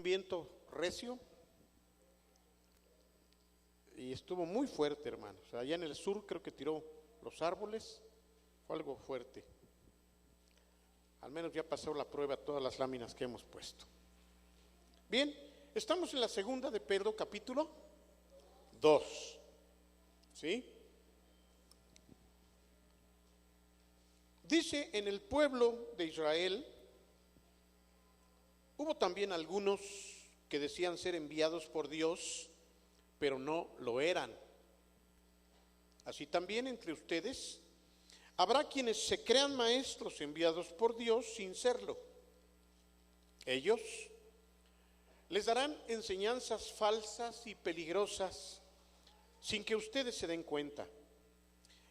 un viento recio y estuvo muy fuerte, hermanos. Allá en el sur creo que tiró los árboles, fue algo fuerte. Al menos ya pasó la prueba todas las láminas que hemos puesto. Bien, estamos en la segunda de Pedro, capítulo 2. ¿Sí? Dice, en el pueblo de Israel hubo también algunos que decían ser enviados por Dios, pero no lo eran. Así también entre ustedes habrá quienes se crean maestros enviados por Dios sin serlo. Ellos les darán enseñanzas falsas y peligrosas sin que ustedes se den cuenta.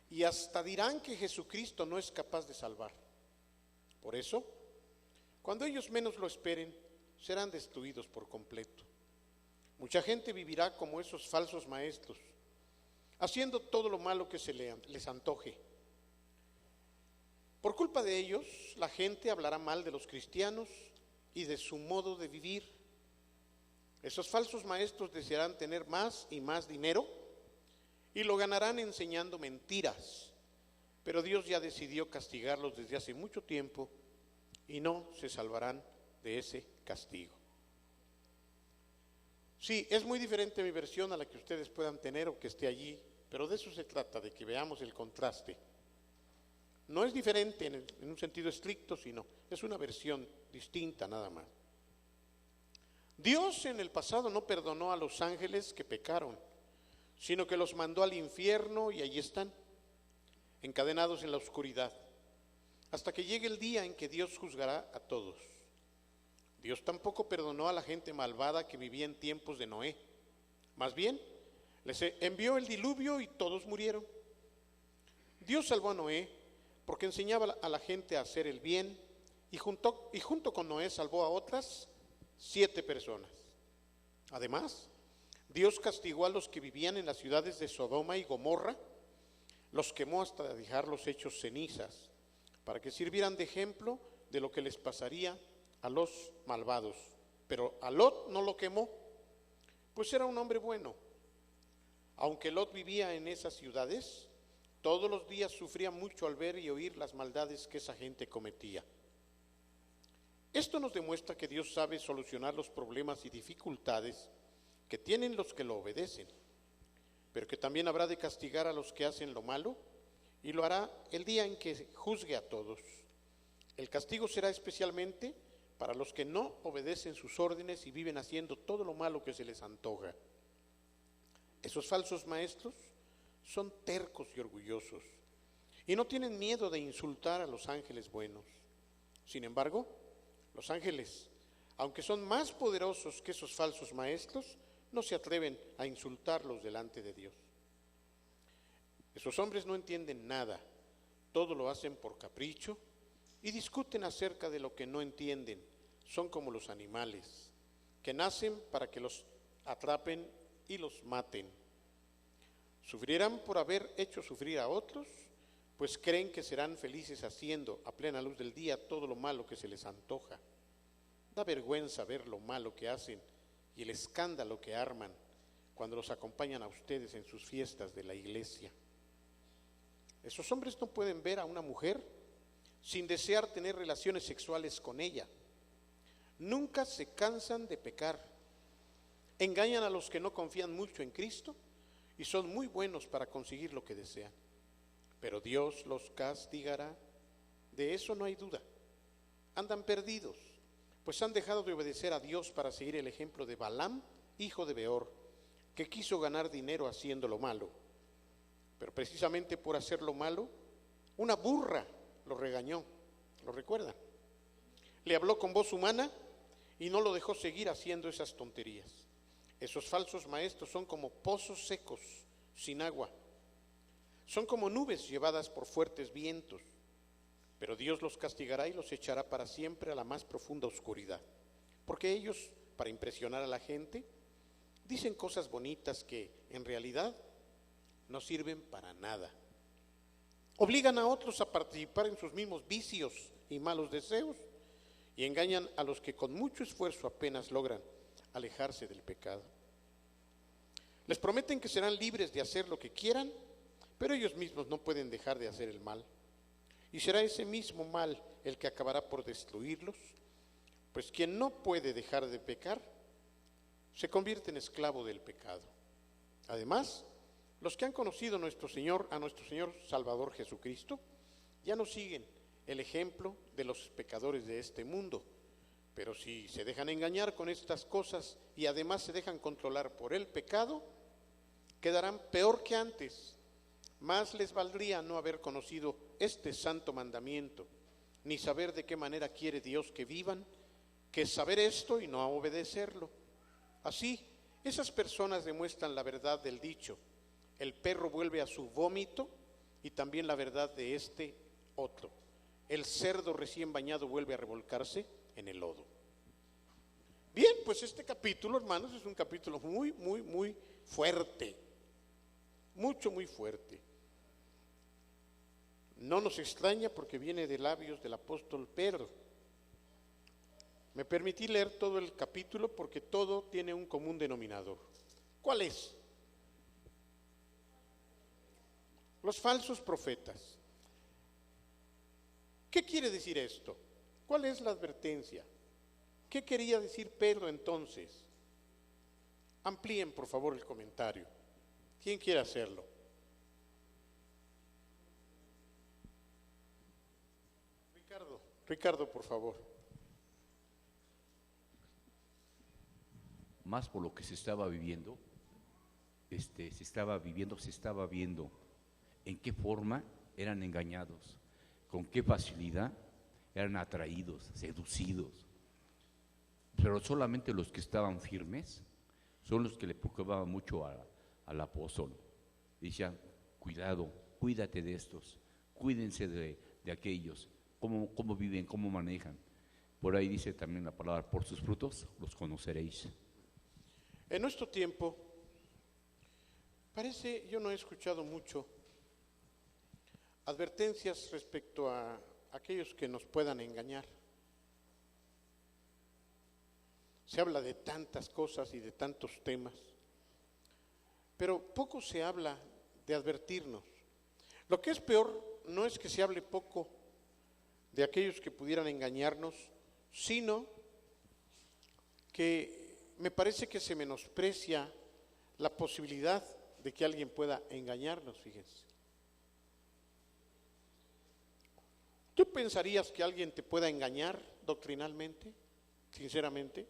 Y hasta dirán que Jesucristo no es capaz de salvar. Por eso, cuando ellos menos lo esperen, serán destruidos por completo. Mucha gente vivirá como esos falsos maestros, haciendo todo lo malo que se les antoje. Por culpa de ellos, la gente hablará mal de los cristianos y de su modo de vivir. Esos falsos maestros desearán tener más y más dinero y lo ganarán enseñando mentiras. Pero Dios ya decidió castigarlos desde hace mucho tiempo y no se salvarán de ese castigo. Sí, es muy diferente mi versión a la que ustedes puedan tener o que esté allí, pero de eso se trata, de que veamos el contraste. No es diferente en un sentido estricto, sino es una versión distinta nada más. Dios en el pasado no perdonó a los ángeles que pecaron, sino que los mandó al infierno y allí están, encadenados en la oscuridad, hasta que llegue el día en que Dios juzgará a todos. Dios tampoco perdonó a la gente malvada que vivía en tiempos de Noé. Más bien, les envió el diluvio y todos murieron. Dios salvó a Noé porque enseñaba a la gente a hacer el bien y junto con Noé salvó a otras 7 personas. Además, Dios castigó a los que vivían en las ciudades de Sodoma y Gomorra, los quemó hasta dejarlos hechos cenizas, para que sirvieran de ejemplo de lo que les pasaría a los malvados. Pero a Lot no lo quemó, pues era un hombre bueno. Aunque Lot vivía en esas ciudades, todos los días sufría mucho al ver y oír las maldades que esa gente cometía. Esto nos demuestra que Dios sabe solucionar los problemas y dificultades que tienen los que lo obedecen, pero que también habrá de castigar a los que hacen lo malo, y lo hará el día en que juzgue a todos. El castigo será especialmente para los que no obedecen sus órdenes y viven haciendo todo lo malo que se les antoja. Esos falsos maestros son tercos y orgullosos, y no tienen miedo de insultar a los ángeles buenos. Sin embargo, los ángeles, aunque son más poderosos que esos falsos maestros, no se atreven a insultarlos delante de Dios. Esos hombres no entienden nada, todo lo hacen por capricho y discuten acerca de lo que no entienden. Son como los animales, que nacen para que los atrapen y los maten. Sufrirán por haber hecho sufrir a otros, pues creen que serán felices haciendo a plena luz del día todo lo malo que se les antoja. Da vergüenza ver lo malo que hacen y el escándalo que arman cuando los acompañan a ustedes en sus fiestas de la iglesia. Esos hombres no pueden ver a una mujer sin desear tener relaciones sexuales con ella. Nunca se cansan de pecar. Engañan a los que no confían mucho en Cristo y son muy buenos para conseguir lo que desean. Pero Dios los castigará, de eso no hay duda. Andan perdidos, pues han dejado de obedecer a Dios para seguir el ejemplo de Balaam, hijo de Beor, que quiso ganar dinero haciendo lo malo. Pero precisamente por hacer lo malo, una burra lo regañó, ¿lo recuerdan? Le habló con voz humana y no lo dejó seguir haciendo esas tonterías. Esos falsos maestros son como pozos secos, sin agua. Son como nubes llevadas por fuertes vientos. Pero Dios los castigará y los echará para siempre a la más profunda oscuridad. Porque ellos, para impresionar a la gente, dicen cosas bonitas que en realidad no sirven para nada. Obligan a otros a participar en sus mismos vicios y malos deseos y engañan a los que con mucho esfuerzo apenas logran alejarse del pecado. Les prometen que serán libres de hacer lo que quieran, pero ellos mismos no pueden dejar de hacer el mal. Y será ese mismo mal el que acabará por destruirlos, pues quien no puede dejar de pecar, se convierte en esclavo del pecado. Además, los que han conocido a nuestro Señor Salvador Jesucristo, ya no siguen el ejemplo de los pecadores de este mundo, pero si se dejan engañar con estas cosas y además se dejan controlar por el pecado, quedarán peor que antes. Más les valdría no haber conocido este santo mandamiento, ni saber de qué manera quiere Dios que vivan, que saber esto y no obedecerlo. Así, esas personas demuestran la verdad del dicho: el perro vuelve a su vómito, y también la verdad de este otro: el cerdo recién bañado vuelve a revolcarse en el lodo. Bien, pues este capítulo, hermanos, es un capítulo muy, muy, muy fuerte, muy fuerte. No nos extraña porque viene de labios del apóstol Pedro. Me permití leer todo el capítulo porque todo tiene un común denominador. ¿Cuál es? Los falsos profetas. ¿Qué quiere decir esto? ¿Cuál es la advertencia? ¿Qué quería decir Pedro entonces? Amplíen, por favor, el comentario. ¿Quién quiere hacerlo? Ricardo, por favor. Más por lo que se estaba viviendo, se estaba viendo en qué forma eran engañados, con qué facilidad eran atraídos, seducidos. Pero solamente los que estaban firmes son los que le preocupaban mucho al apóstol. Decían: cuidado, cuídate de estos, cuídense de aquellos, cómo viven, cómo manejan. Por ahí dice también la palabra: por sus frutos los conoceréis. En nuestro tiempo, yo no he escuchado mucho advertencias respecto a aquellos que nos puedan engañar. Se habla de tantas cosas y de tantos temas, pero poco se habla de advertirnos. Lo que es peor no es que se hable poco de aquellos que pudieran engañarnos, sino que me parece que se menosprecia la posibilidad de que alguien pueda engañarnos, fíjense. ¿Tú pensarías que alguien te pueda engañar doctrinalmente, sinceramente?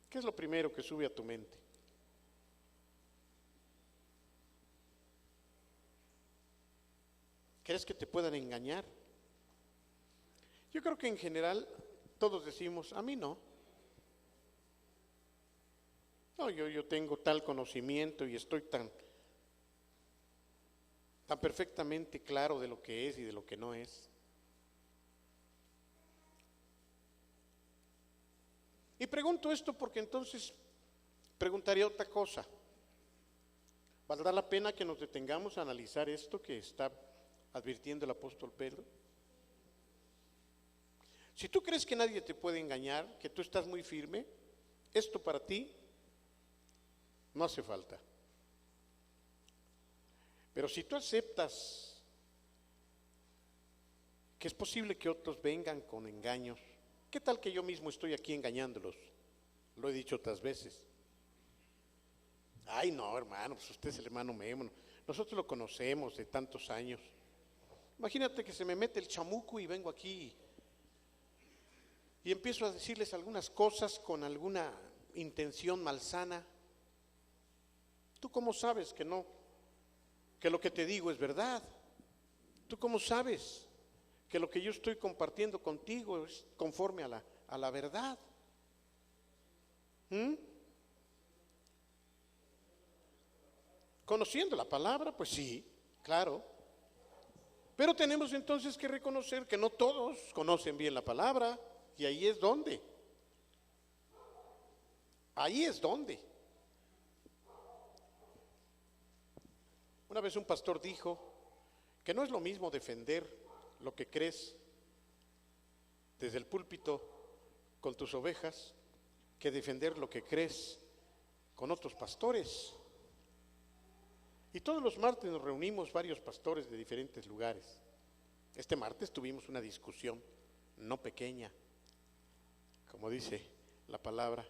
¿Qué es lo primero que sube a tu mente? ¿Crees que te puedan engañar? Yo creo que en general todos decimos: a mí no. No, yo tengo tal conocimiento y estoy tan perfectamente claro de lo que es y de lo que no es. Y pregunto esto porque entonces preguntaría otra cosa. ¿Valdrá la pena que nos detengamos a analizar esto que está advirtiendo el apóstol Pedro? Si tú crees que nadie te puede engañar, que tú estás muy firme, esto para ti no hace falta. Pero si tú aceptas que es posible que otros vengan con engaños, ¿qué tal que yo mismo estoy aquí engañándolos? Lo he dicho otras veces. Ay, no, hermano, pues usted es el hermano Memo. Nosotros lo conocemos de tantos años. Imagínate que se me mete el chamuco y vengo aquí y empiezo a decirles algunas cosas con alguna intención malsana. ¿Tú cómo sabes que no, que lo que te digo es verdad? ¿Tú cómo sabes que lo que yo estoy compartiendo contigo es conforme a la verdad? Conociendo la palabra, pues sí, claro. Pero tenemos entonces que reconocer que no todos conocen bien la palabra, y ahí es donde. Una vez un pastor dijo que no es lo mismo defender lo que crees desde el púlpito con tus ovejas que defender lo que crees con otros pastores. Y todos los martes nos reunimos varios pastores de diferentes lugares. Este martes tuvimos una discusión no pequeña, como dice la palabra,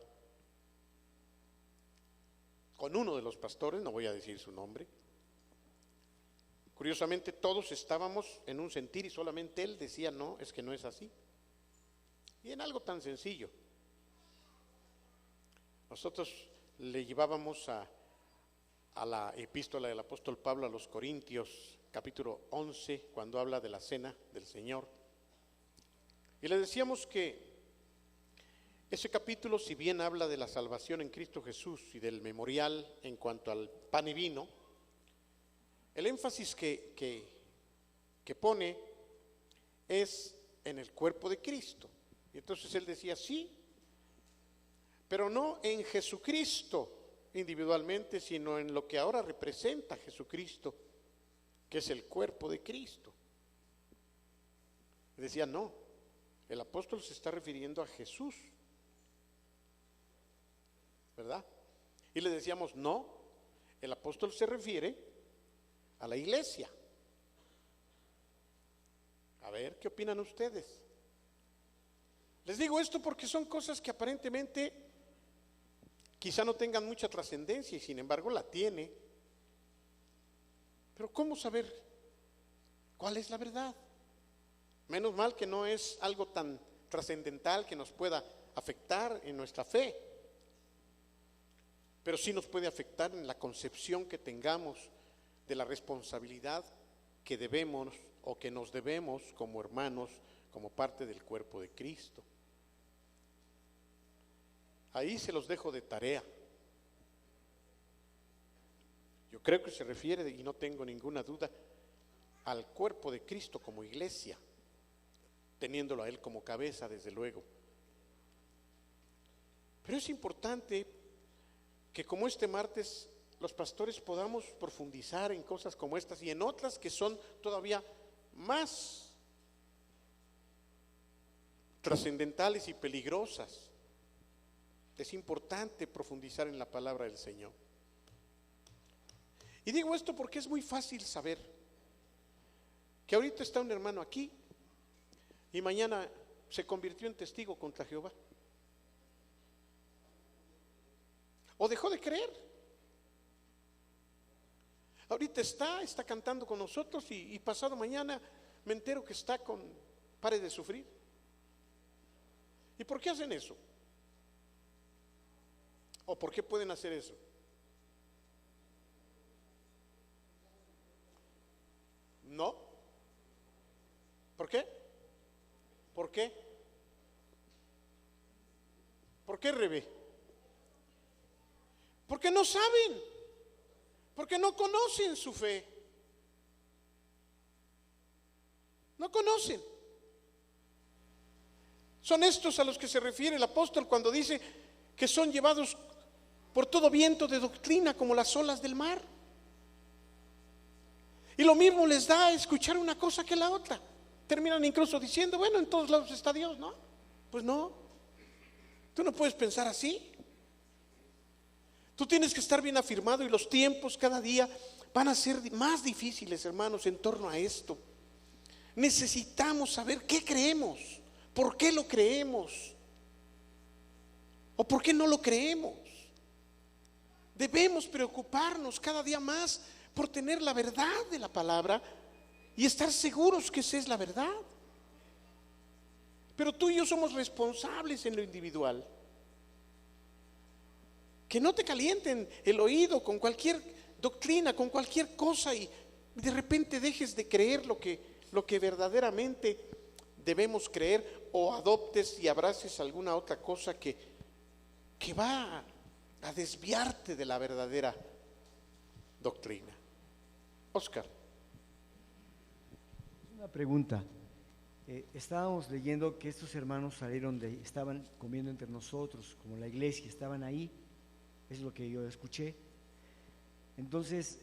con uno de los pastores, no voy a decir su nombre. Curiosamente todos estábamos en un sentir y solamente él decía no, es que no es así. Y en algo tan sencillo. Nosotros le llevábamos a la epístola del apóstol Pablo a los Corintios, capítulo 11, cuando habla de la cena del Señor. Y le decíamos que ese capítulo, si bien habla de la salvación en Cristo Jesús y del memorial en cuanto al pan y vino, el énfasis que pone es en el cuerpo de Cristo. Y entonces él decía, sí, pero no en Jesucristo individualmente, sino en lo que ahora representa Jesucristo, que es el cuerpo de Cristo. Decía, no, el apóstol se está refiriendo a Jesús, ¿verdad? Y le decíamos, no, el apóstol se refiere a la iglesia. A ver, ¿qué opinan ustedes? Les digo esto porque son cosas que aparentemente quizá no tengan mucha trascendencia y sin embargo la tiene. Pero ¿cómo saber cuál es la verdad? Menos mal que no es algo tan trascendental que nos pueda afectar en nuestra fe, pero sí nos puede afectar en la concepción que tengamos de la responsabilidad que debemos o que nos debemos como hermanos, como parte del cuerpo de Cristo. Ahí se los dejo de tarea. Yo creo que se refiere, y no tengo ninguna duda, al cuerpo de Cristo como iglesia, teniéndolo a Él como cabeza, desde luego. Pero es importante que como este martes los pastores podamos profundizar en cosas como estas y en otras que son todavía más trascendentales y peligrosas. Es importante profundizar en la palabra del Señor. Y digo esto porque es muy fácil saber que ahorita está un hermano aquí y mañana se convirtió en testigo contra Jehová. O dejó de creer. Ahorita está cantando con nosotros y pasado mañana me entero que está con pare de sufrir. ¿Y por qué hacen eso? ¿O por qué pueden hacer eso? No. ¿Por qué? ¿Por qué? ¿Por qué, Rebe? Porque no saben, porque no conocen su fe. No conocen. Son estos a los que se refiere el apóstol cuando dice que son llevados por todo viento de doctrina como las olas del mar. Y lo mismo les da a escuchar una cosa que la otra. Terminan incluso diciendo, bueno, en todos lados está Dios, ¿no? Pues no, tú no puedes pensar así. Tú tienes que estar bien afirmado y los tiempos cada día van a ser más difíciles, hermanos, en torno a esto. Necesitamos saber qué creemos, por qué lo creemos o por qué no lo creemos. Debemos preocuparnos cada día más por tener la verdad de la palabra y estar seguros que esa es la verdad. Pero tú y yo somos responsables en lo individual. Que no te calienten el oído con cualquier doctrina, con cualquier cosa y de repente dejes de creer lo que verdaderamente debemos creer o adoptes y abraces alguna otra cosa que va a desviarte de la verdadera doctrina. Oscar. Una pregunta. Estábamos leyendo que estos hermanos estaban comiendo entre nosotros, como la iglesia, estaban ahí. Es lo que yo escuché. Entonces,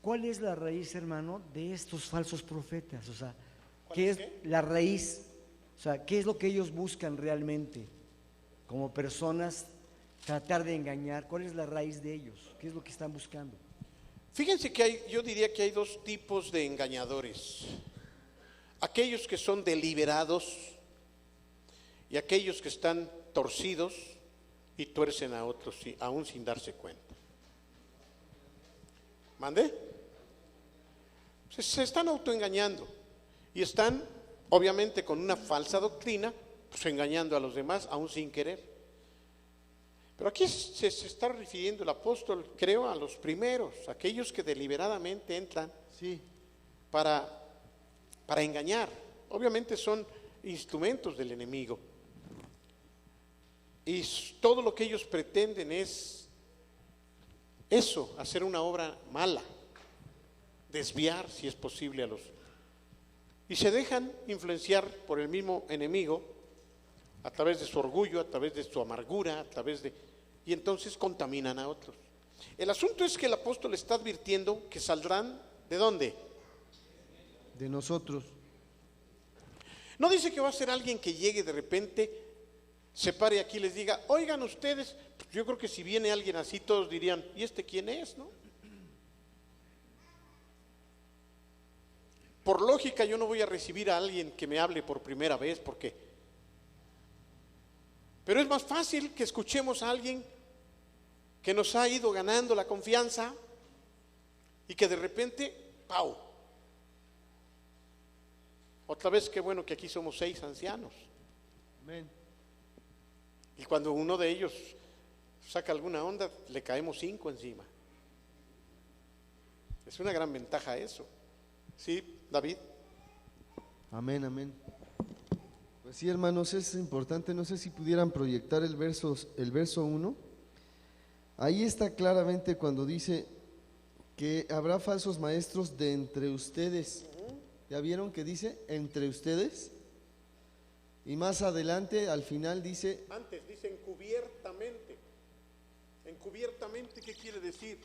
¿cuál es la raíz, hermano, de estos falsos profetas? O sea, ¿qué es la raíz? O sea, ¿qué es lo que ellos buscan realmente? como personas tratar de engañar? ¿Cuál es la raíz de ellos? ¿Qué es lo que están buscando? Fíjense que yo diría que hay dos tipos de engañadores. Aquellos que son deliberados y aquellos que están torcidos y tuercen a otros aún sin darse cuenta. ¿Mande? Se están autoengañando y están obviamente con una falsa doctrina, pues engañando a los demás aún sin querer. Pero aquí se está refiriendo el apóstol, creo, a los primeros, aquellos que deliberadamente entran Sí, para engañar. Obviamente son instrumentos del enemigo. Y todo lo que ellos pretenden es eso, hacer una obra mala, desviar, si es posible, a los... Y se dejan influenciar por el mismo enemigo a través de su orgullo, a través de su amargura, a través de... Y entonces contaminan a otros. El asunto es que el apóstol está advirtiendo que saldrán, ¿de dónde? de nosotros. No dice que va a ser alguien que llegue de repente, se pare aquí y les diga, oigan ustedes, pues yo creo que si viene alguien así todos dirían, ¿y este quién es, no? Por lógica yo no voy a recibir a alguien que me hable por primera vez, porque... Pero es más fácil que escuchemos a alguien que nos ha ido ganando la confianza y que de repente, ¡pau! Otra vez, qué bueno que aquí somos 6 ancianos. Amén. Y cuando uno de ellos saca alguna onda, le caemos 5 encima. Es una gran ventaja eso. ¿Sí, David? Amén, amén. Pues sí, hermanos, es importante, no sé si pudieran proyectar el verso 1. Ahí está claramente cuando dice que habrá falsos maestros de entre ustedes. ¿Ya vieron que dice entre ustedes? Y más adelante, al final dice, Antes dice encubiertamente. Encubiertamente, ¿qué quiere decir?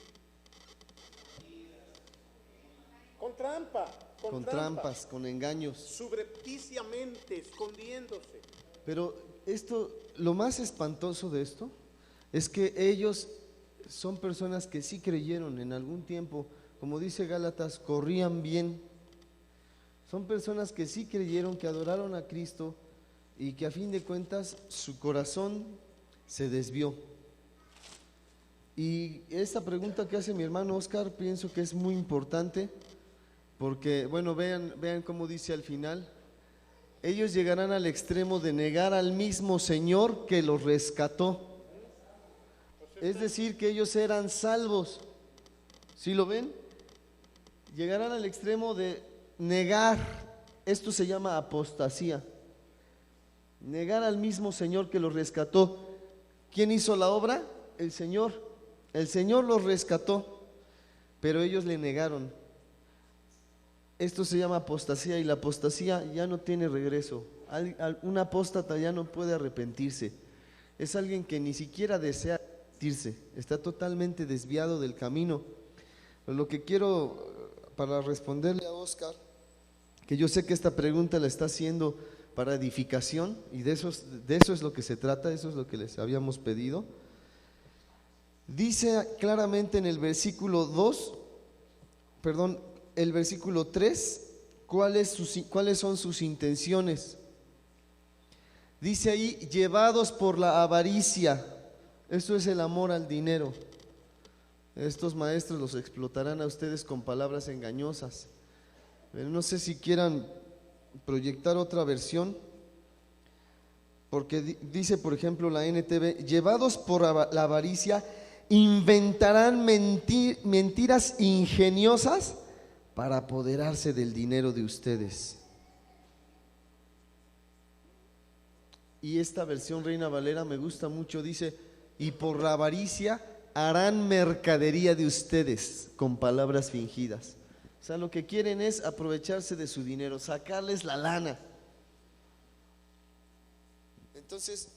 Con trampa, con trampas, con engaños. subrepticiamente, escondiéndose. Pero esto, lo más espantoso de esto es que ellos son personas que sí creyeron en algún tiempo, como dice Gálatas, corrían bien. Son personas que sí creyeron, que adoraron a Cristo y que a fin de cuentas su corazón se desvió. Y esta pregunta que hace mi hermano Oscar pienso que es muy importante porque, bueno, vean cómo dice al final. Ellos llegarán al extremo de negar al mismo Señor que los rescató. Es decir, que ellos eran salvos. ¿Sí lo ven? Llegarán al extremo de negar. Esto se llama apostasía. Negar al mismo Señor que los rescató. ¿Quién hizo la obra? El Señor. El Señor los rescató, pero ellos le negaron. Esto se llama apostasía y la apostasía ya no tiene regreso. Un apóstata ya no puede arrepentirse. Es alguien que ni siquiera desea arrepentirse, está totalmente desviado del camino. Pero lo que quiero, para responderle a Oscar, que yo sé que esta pregunta la está haciendo para edificación y de eso es lo que se trata, eso es lo que les habíamos pedido. Dice claramente en el versículo 3, cuáles son sus intenciones. Dice ahí, llevados por la avaricia. Esto es el amor al dinero. Estos maestros los explotarán a ustedes con palabras engañosas. No sé si quieran proyectar otra versión, porque dice, por ejemplo, la NTV, llevados por la avaricia, inventarán mentiras ingeniosas para apoderarse del dinero de ustedes. Y esta versión Reina Valera me gusta mucho, dice, y por la avaricia harán mercadería de ustedes con palabras fingidas. O sea, lo que quieren es aprovecharse de su dinero, sacarles la lana. Entonces,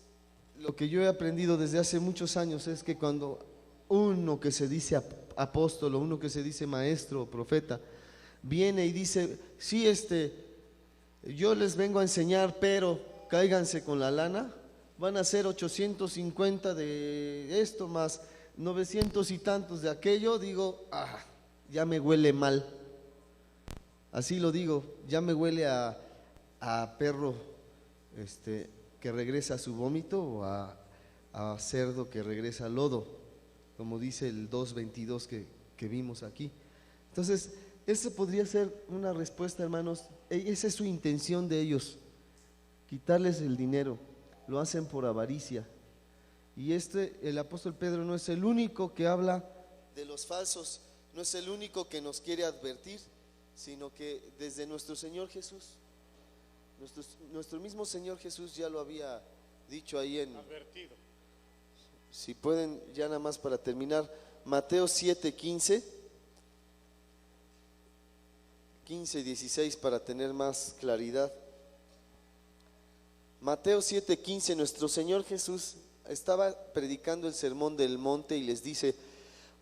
lo que yo he aprendido desde hace muchos años es que cuando uno que se dice apóstol o uno que se dice maestro o profeta viene y dice, sí, yo les vengo a enseñar, pero cáiganse con la lana, van a ser 850 de esto más 900 y tantos de aquello, digo, ya me huele mal. Así lo digo, ya me huele a perro que regresa a su vómito o a cerdo que regresa al lodo, como dice el 2:22 que vimos aquí. Entonces, esa podría ser una respuesta, hermanos. Esa es su intención de ellos, quitarles el dinero. Lo hacen por avaricia. Y el apóstol Pedro no es el único que habla de los falsos, no es el único que nos quiere advertir, sino que desde nuestro Señor Jesús, nuestro mismo Señor Jesús ya lo había dicho ahí advertido. Si pueden, ya nada más para terminar, Mateo 7:15, 15 y 16 para tener más claridad. Mateo 7:15, nuestro Señor Jesús estaba predicando el sermón del monte y les dice: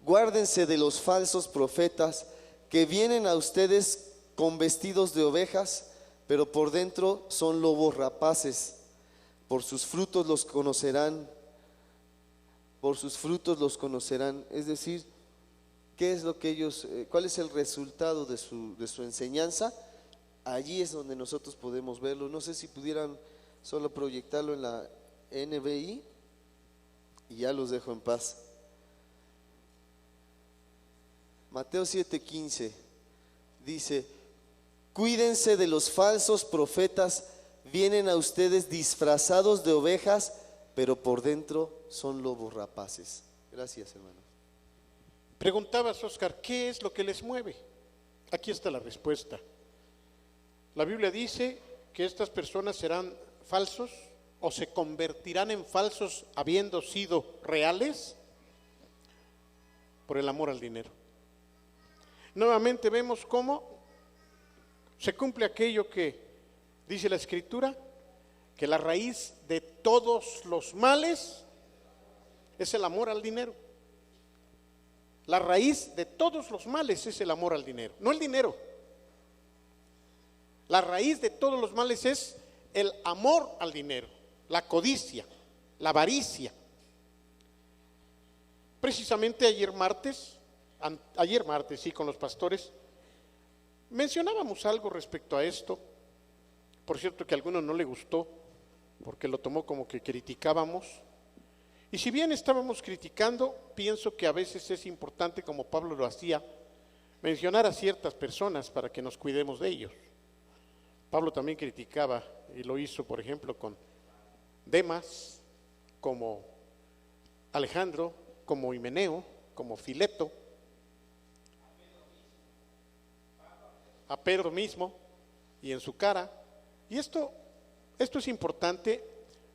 guárdense de los falsos profetas que vienen a ustedes con vestidos de ovejas, pero por dentro son lobos rapaces. Por sus frutos los conocerán. Por sus frutos los conocerán. Es decir, ¿qué es lo que ellos, cuál es el resultado de su enseñanza? Allí es donde nosotros podemos verlo. No sé si pudieran solo proyectarlo en la NBI y ya los dejo en paz. Mateo 7:15 dice: cuídense de los falsos profetas, vienen a ustedes disfrazados de ovejas, pero por dentro son lobos rapaces. Gracias, hermano. Preguntabas, Oscar, ¿qué es lo que les mueve? Aquí está la respuesta. La Biblia dice que estas personas serán falsos o se convertirán en falsos habiendo sido reales por el amor al dinero. Nuevamente vemos cómo se cumple aquello que dice la Escritura, que la raíz de todos los males es el amor al dinero. La raíz de todos los males es el amor al dinero, no el dinero. La raíz de todos los males es el amor al dinero, la codicia, la avaricia. Precisamente ayer martes, sí, con los pastores, mencionábamos algo respecto a esto. Por cierto que a algunos no le gustó, porque lo tomó como que criticábamos. Y si bien estábamos criticando, pienso que a veces es importante, como Pablo lo hacía, mencionar a ciertas personas para que nos cuidemos de ellos. Pablo también criticaba, y lo hizo, por ejemplo, con Demas, como Alejandro, como Himeneo, como Fileto, a Pedro mismo, y en su cara. Y esto es importante,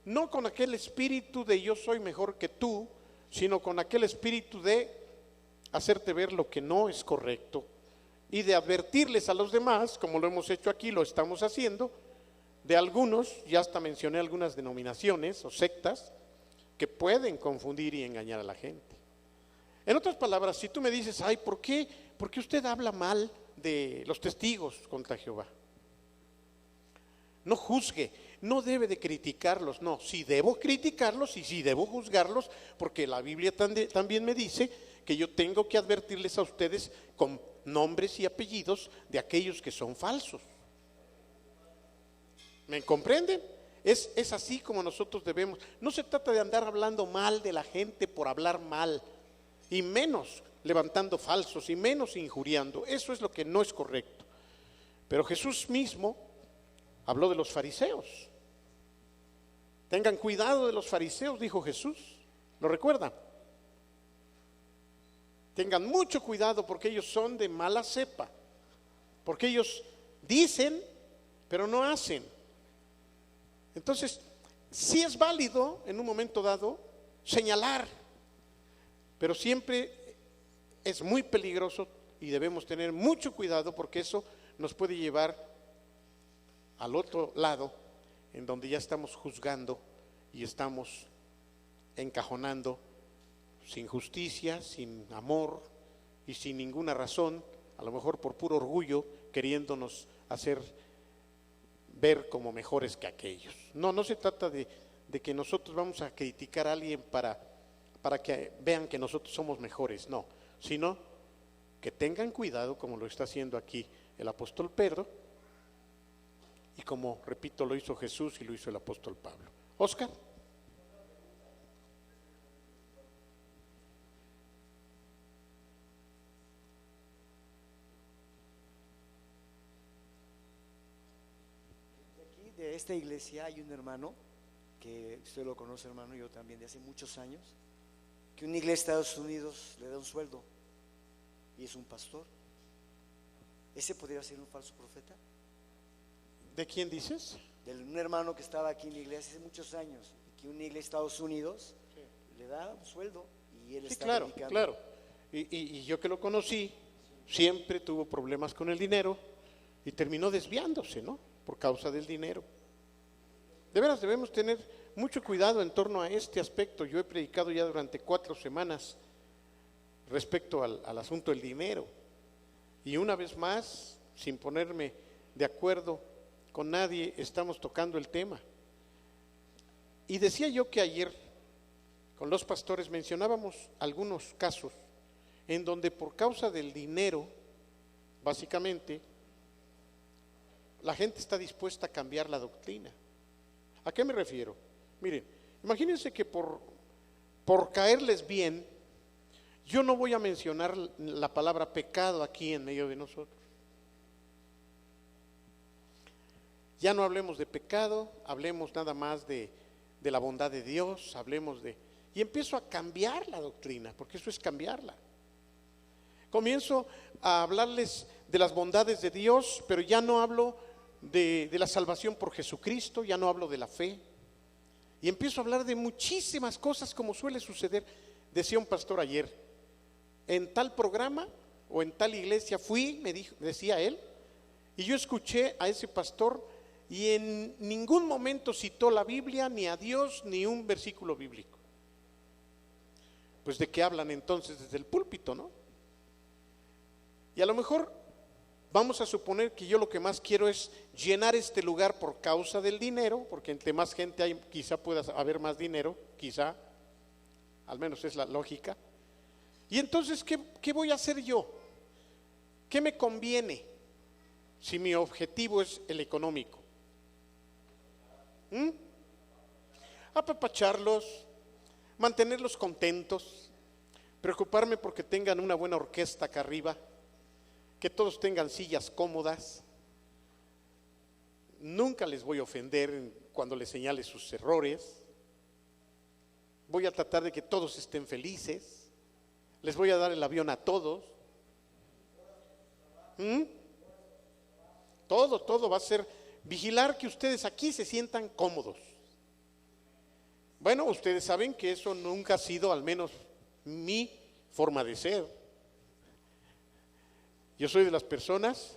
no con aquel espíritu de yo soy mejor que tú, sino con aquel espíritu de hacerte ver lo que no es correcto y de advertirles a los demás, como lo hemos hecho aquí, lo estamos haciendo, de algunos, ya hasta mencioné algunas denominaciones o sectas que pueden confundir y engañar a la gente. En otras palabras, si tú me dices, ay, ¿por qué usted habla mal de los testigos contra Jehová? No juzgue, no debe de criticarlos, no, sí debo criticarlos y sí debo juzgarlos, porque la Biblia también me dice que yo tengo que advertirles a ustedes con nombres y apellidos de aquellos que son falsos. ¿Me comprenden? Es así como nosotros debemos. No se trata de andar hablando mal de la gente por hablar mal, y menos levantando falsos, y menos injuriando. Eso es lo que no es correcto. Pero Jesús mismo habló de los fariseos. Tengan cuidado de los fariseos, dijo Jesús. ¿Lo recuerdan? Tengan mucho cuidado porque ellos son de mala cepa, porque ellos dicen pero no hacen. Entonces, sí es válido en un momento dado señalar, pero siempre es muy peligroso y debemos tener mucho cuidado porque eso nos puede llevar al otro lado, en donde ya estamos juzgando y estamos encajonando sin justicia, sin amor y sin ninguna razón, a lo mejor por puro orgullo, queriéndonos hacer ver como mejores que aquellos. No se trata de de que nosotros vamos a criticar a alguien para que vean que nosotros somos mejores, no, sino que tengan cuidado, como lo está haciendo aquí el apóstol Pedro, y como, repito, lo hizo Jesús y lo hizo el apóstol Pablo. Oscar. Aquí de esta iglesia hay un hermano, que usted lo conoce, hermano, yo también, de hace muchos años, que una iglesia de Estados Unidos le da un sueldo y es un pastor. ¿Ese podría ser un falso profeta? ¿De quién dices? De un hermano que estaba aquí en la iglesia hace muchos años, que una iglesia de Estados Unidos le da un sueldo y él Sí, está claro, predicando. claro. Y yo que lo conocí, siempre tuvo problemas con el dinero y terminó desviándose, ¿no? Por causa del dinero. De veras debemos tener mucho cuidado en torno a este aspecto. Yo he predicado ya durante 4 semanas respecto al asunto del dinero. Y una vez más, sin ponerme de acuerdo con nadie, estamos tocando el tema. Y decía yo que ayer con los pastores mencionábamos algunos casos en donde por causa del dinero, básicamente, la gente está dispuesta a cambiar la doctrina. ¿A qué me refiero? Miren, imagínense que por caerles bien, yo no voy a mencionar la palabra pecado aquí en medio de nosotros. Ya no hablemos de pecado, hablemos nada más de la bondad de Dios, hablemos de... Y empiezo a cambiar la doctrina, porque eso es cambiarla. Comienzo a hablarles de las bondades de Dios, pero ya no hablo de la salvación por Jesucristo, ya no hablo de la fe. Y empiezo a hablar de muchísimas cosas como suele suceder. Decía un pastor ayer, en tal programa o en tal iglesia fui, decía él, y yo escuché a ese pastor y en ningún momento citó la Biblia, ni a Dios, ni un versículo bíblico. Pues de qué hablan entonces desde el púlpito, ¿no? Y a lo mejor vamos a suponer que yo lo que más quiero es llenar este lugar por causa del dinero, porque entre más gente hay, quizá pueda haber más dinero, quizá, al menos es la lógica. Y entonces, ¿qué voy a hacer yo? ¿Qué me conviene si mi objetivo es el económico? Apapacharlos, mantenerlos contentos, preocuparme porque tengan una buena orquesta acá arriba, que todos tengan sillas cómodas. Nunca les voy a ofender cuando les señale sus errores. Voy a tratar de que todos estén felices. Les voy a dar el avión a todos. Todo va a ser vigilar que ustedes aquí se sientan cómodos. Bueno, ustedes saben que eso nunca ha sido, al menos mi forma de ser. Yo soy de las personas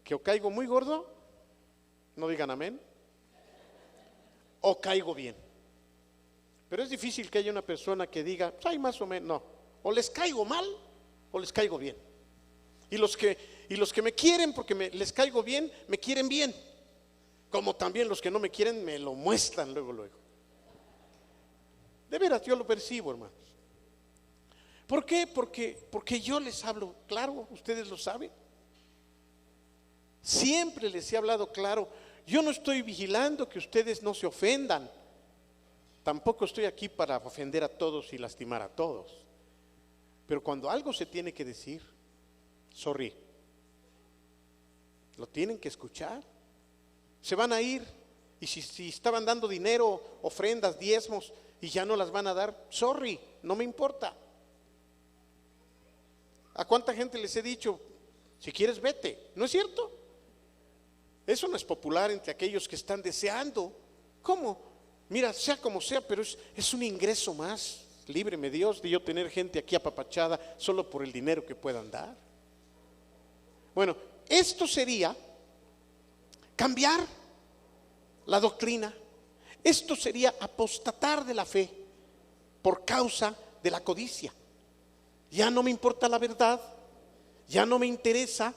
que o caigo muy gordo, no digan amén, o caigo bien. Pero es difícil que haya una persona que diga, ay, más o menos, no, o les caigo mal o les caigo bien. Y los que me quieren porque les caigo bien, me quieren bien. Como también los que no me quieren me lo muestran luego. De veras, yo lo percibo, hermanos. ¿Por qué? Porque yo les hablo claro, ustedes lo saben. Siempre les he hablado claro. Yo no estoy vigilando que ustedes no se ofendan. Tampoco estoy aquí para ofender a todos y lastimar a todos. Pero cuando algo se tiene que decir, sorry, lo tienen que escuchar. Se van a ir. Y si estaban dando dinero, ofrendas, diezmos, y ya no las van a dar, sorry, no me importa. ¿A cuánta gente les he dicho, si quieres vete? ¿No es cierto? Eso no es popular entre aquellos que están deseando. ¿Cómo? Mira, sea como sea, pero es un ingreso más. Líbreme Dios de yo tener gente aquí apapachada solo por el dinero que puedan dar. Bueno, esto sería cambiar la doctrina. Esto sería apostatar de la fe por causa de la codicia. Ya no me importa la verdad, ya no me interesa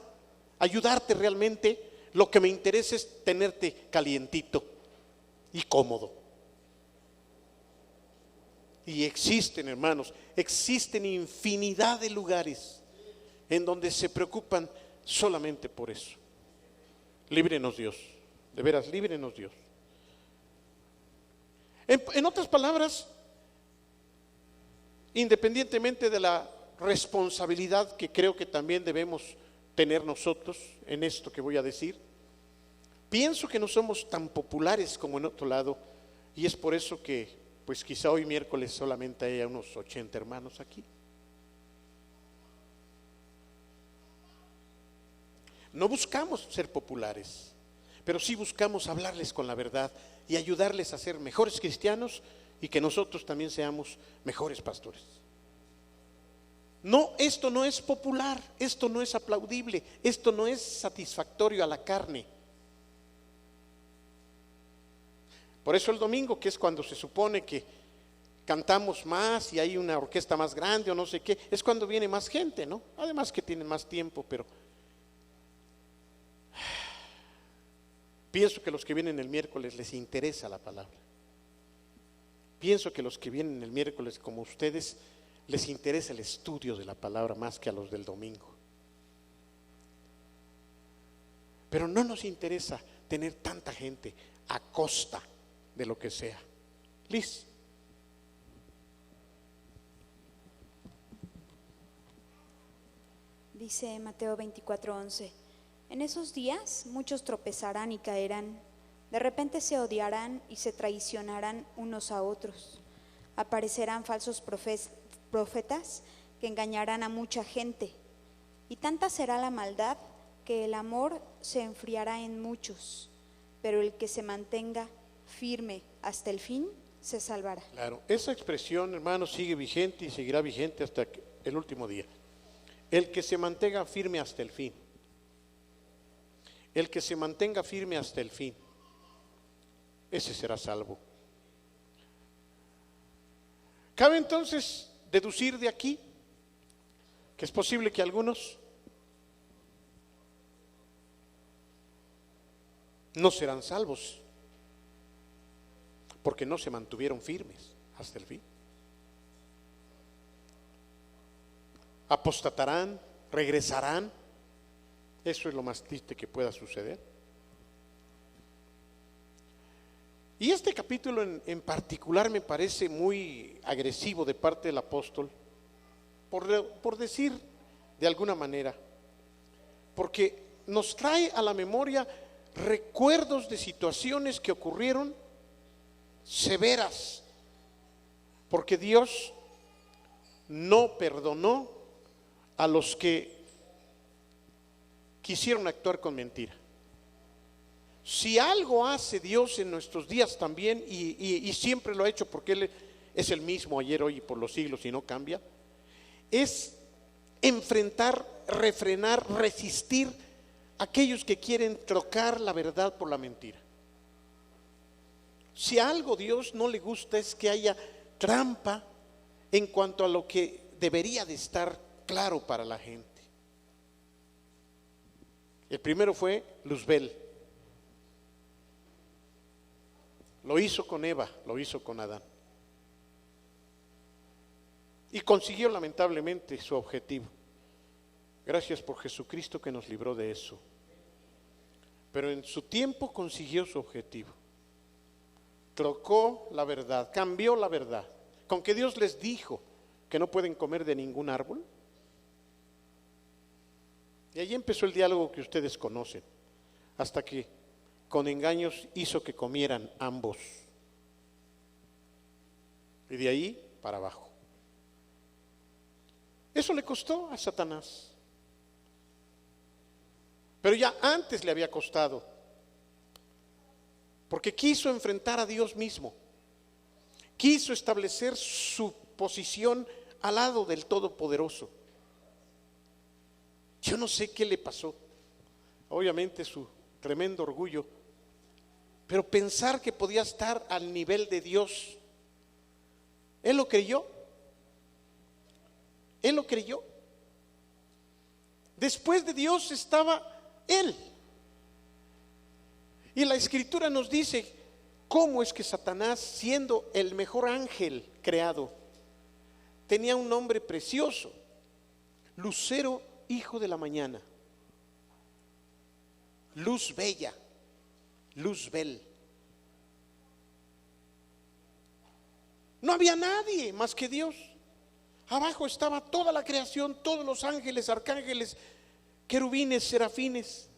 ayudarte realmente, lo que me interesa es tenerte calientito. y cómodo. Y existen, hermanos, existen infinidad de lugares en donde se preocupan solamente por eso. Líbrenos Dios, de veras, líbrenos Dios. En otras palabras, independientemente de la responsabilidad que creo que también debemos tener nosotros en esto que voy a decir, pienso que no somos tan populares como en otro lado, y es por eso que pues quizá hoy miércoles solamente haya unos 80 hermanos aquí. No buscamos ser populares, pero sí buscamos hablarles con la verdad y ayudarles a ser mejores cristianos y que nosotros también seamos mejores pastores. No, esto no es popular, esto no es aplaudible, esto no es satisfactorio a la carne. Por eso el domingo, que es cuando se supone que cantamos más y hay una orquesta más grande o no sé qué, es cuando viene más gente, ¿no? Además que tienen más tiempo, pero pienso que los que vienen el miércoles les interesa la palabra. Pienso que los que vienen el miércoles como ustedes les interesa el estudio de la palabra más que a los del domingo. Pero no nos interesa tener tanta gente a costa de lo que sea. Liz. Dice Mateo 24:11: en esos días muchos tropezarán y caerán, de repente se odiarán y se traicionarán unos a otros. Aparecerán falsos profetas que engañarán a mucha gente, y tanta será la maldad que el amor se enfriará en muchos, pero el que se mantenga firme hasta el fin se salvará. Claro, esa expresión, hermanos, sigue vigente y seguirá vigente hasta el último día. El que se mantenga firme hasta el fin. El que se mantenga firme hasta el fin, ese será salvo. Cabe entonces deducir de aquí que es posible que algunos no serán salvos porque no se mantuvieron firmes hasta el fin. Apostatarán, regresarán. Eso es lo más triste que pueda suceder. Y este capítulo en particular me parece muy agresivo de parte del apóstol, por decir de alguna manera, porque nos trae a la memoria recuerdos de situaciones que ocurrieron severas, porque Dios no perdonó a los que quisieron actuar con mentira. Si algo hace Dios en nuestros días también, y siempre lo ha hecho porque Él es el mismo ayer, hoy y por los siglos y no cambia, es enfrentar, refrenar, resistir a aquellos que quieren trocar la verdad por la mentira. Si a algo Dios no le gusta es que haya trampa en cuanto a lo que debería de estar claro para la gente. El primero fue Luzbel. Lo hizo con Eva, lo hizo con Adán. Y consiguió lamentablemente su objetivo. Gracias por Jesucristo que nos libró de eso. Pero en su tiempo consiguió su objetivo. Trocó la verdad, cambió la verdad. Con que Dios les dijo que no pueden comer de ningún árbol. Y allí empezó el diálogo que ustedes conocen, hasta que con engaños hizo que comieran ambos. Y de ahí para abajo. Eso le costó a Satanás. Pero ya antes le había costado, porque quiso enfrentar a Dios mismo. Quiso establecer su posición al lado del Todopoderoso. Yo no sé qué le pasó, obviamente su tremendo orgullo, pero pensar que podía estar al nivel de Dios, él lo creyó, él lo creyó. Después de Dios estaba él, y la Escritura nos dice cómo es que Satanás, siendo el mejor ángel creado, tenía un nombre precioso: Lucero, hijo de la mañana, luz bella, Luzbel. No había nadie más que Dios. Abajo estaba toda la creación, todos los ángeles, arcángeles, querubines, serafines.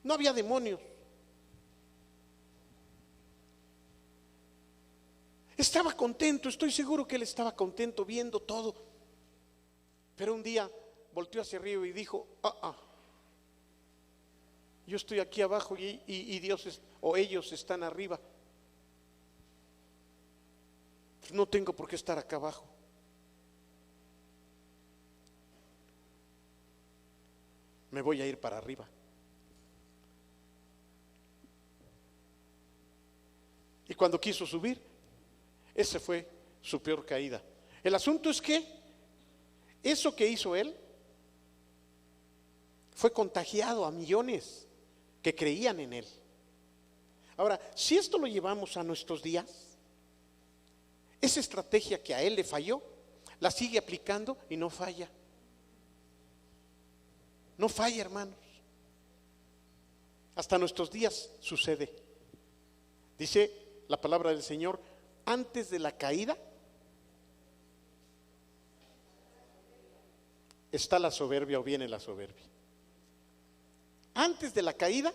No había demonios. Estaba contento, estoy seguro que él estaba contento viendo todo. Pero un día volteó hacia arriba y dijo: yo estoy aquí abajo y Dios o ellos están arriba. No tengo por qué estar acá abajo. Me voy a ir para arriba. Y cuando quiso subir, esa fue su peor caída. El asunto es que eso que hizo él fue contagiado a millones que creían en él. Ahora, si esto lo llevamos a nuestros días, esa estrategia que a él le falló, la sigue aplicando y no falla. No falla, hermanos. Hasta nuestros días sucede. Dice la palabra del Señor: antes de la caída está la soberbia, o viene la soberbia. Antes de la caída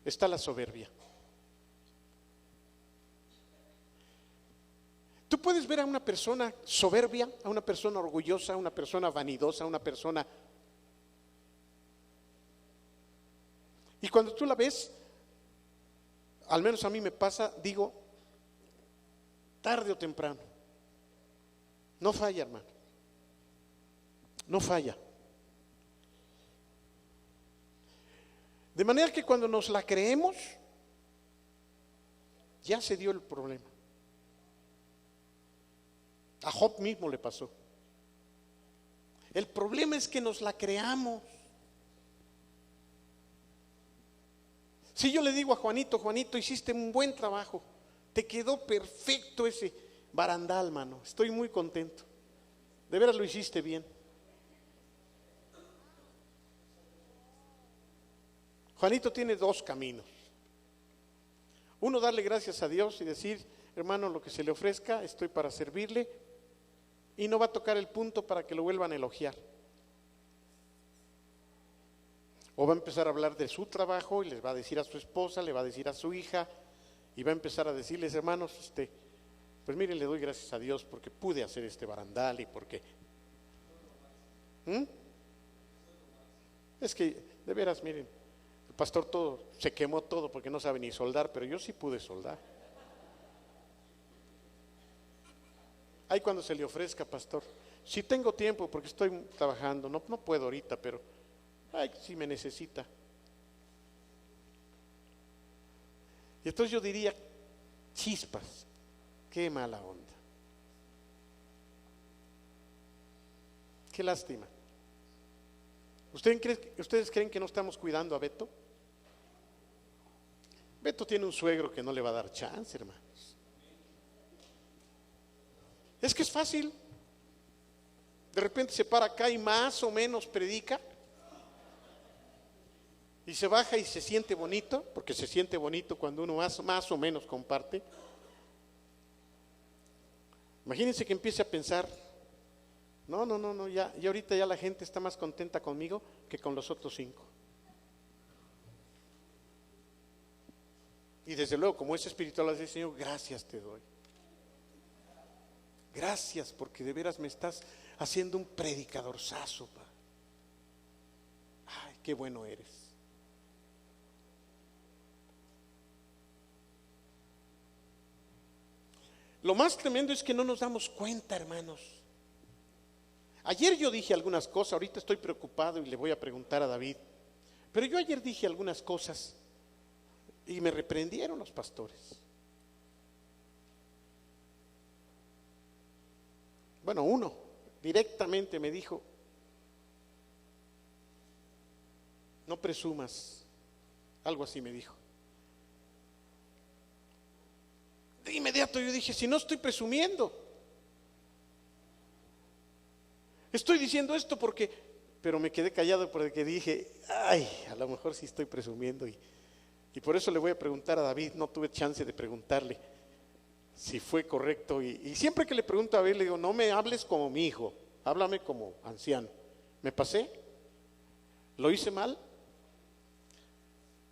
está la soberbia. Tú puedes ver a una persona soberbia, a una persona orgullosa, a una persona vanidosa, a una persona... Y cuando tú la ves, al menos a mí me pasa, digo, tarde o temprano. No falla, hermano. No falla. De manera que cuando nos la creemos, ya se dio el problema. A Job mismo le pasó. El problema es que nos la creamos. Si yo le digo a Juanito: Juanito, hiciste un buen trabajo, te quedó perfecto ese barandal, mano, estoy muy contento, de veras lo hiciste bien. Juanito tiene dos caminos. Uno, darle gracias a Dios y decir: hermano, lo que se le ofrezca, estoy para servirle. Y no va a tocar el punto para que lo vuelvan a elogiar. O va a empezar a hablar de su trabajo y les va a decir a su esposa, le va a decir a su hija, y va a empezar a decirles: hermanos, pues miren, le doy gracias a Dios porque pude hacer este barandal y porque... Es que, de veras, miren, el pastor todo se quemó todo porque no sabe ni soldar, pero yo sí pude soldar. Ahí cuando se le ofrezca: pastor, si tengo tiempo porque estoy trabajando, no puedo ahorita, pero si me necesita. Y entonces yo diría: chispas, qué mala onda, qué lástima. ¿Ustedes creen que no estamos cuidando a Beto? Beto tiene un suegro que no le va a dar chance, hermanos. Es que es fácil. De repente se para acá y más o menos predica, y se baja y se siente bonito, porque se siente bonito cuando uno más o menos comparte. Imagínense que empiece a pensar: no, ya ahorita ya la gente está más contenta conmigo que con los otros 5. Y desde luego, como es espiritual, le dice: Señor, gracias te doy. Gracias, porque de veras me estás haciendo un predicadorzazo. Ay, qué bueno eres. Lo más tremendo es que no nos damos cuenta, hermanos. Ayer yo dije algunas cosas, ahorita estoy preocupado y le voy a preguntar a David, pero yo ayer dije algunas cosas y me reprendieron los pastores. Bueno, uno directamente me dijo: no presumas, algo así me dijo, De inmediato yo dije, si no estoy presumiendo, estoy diciendo esto porque, pero me quedé callado porque dije, ay, a lo mejor sí estoy presumiendo y por eso le voy a preguntar a David. No tuve chance de preguntarle si fue correcto y siempre que le pregunto a David le digo, no me hables como mi hijo, háblame como anciano. ¿Me pasé? ¿Lo hice mal?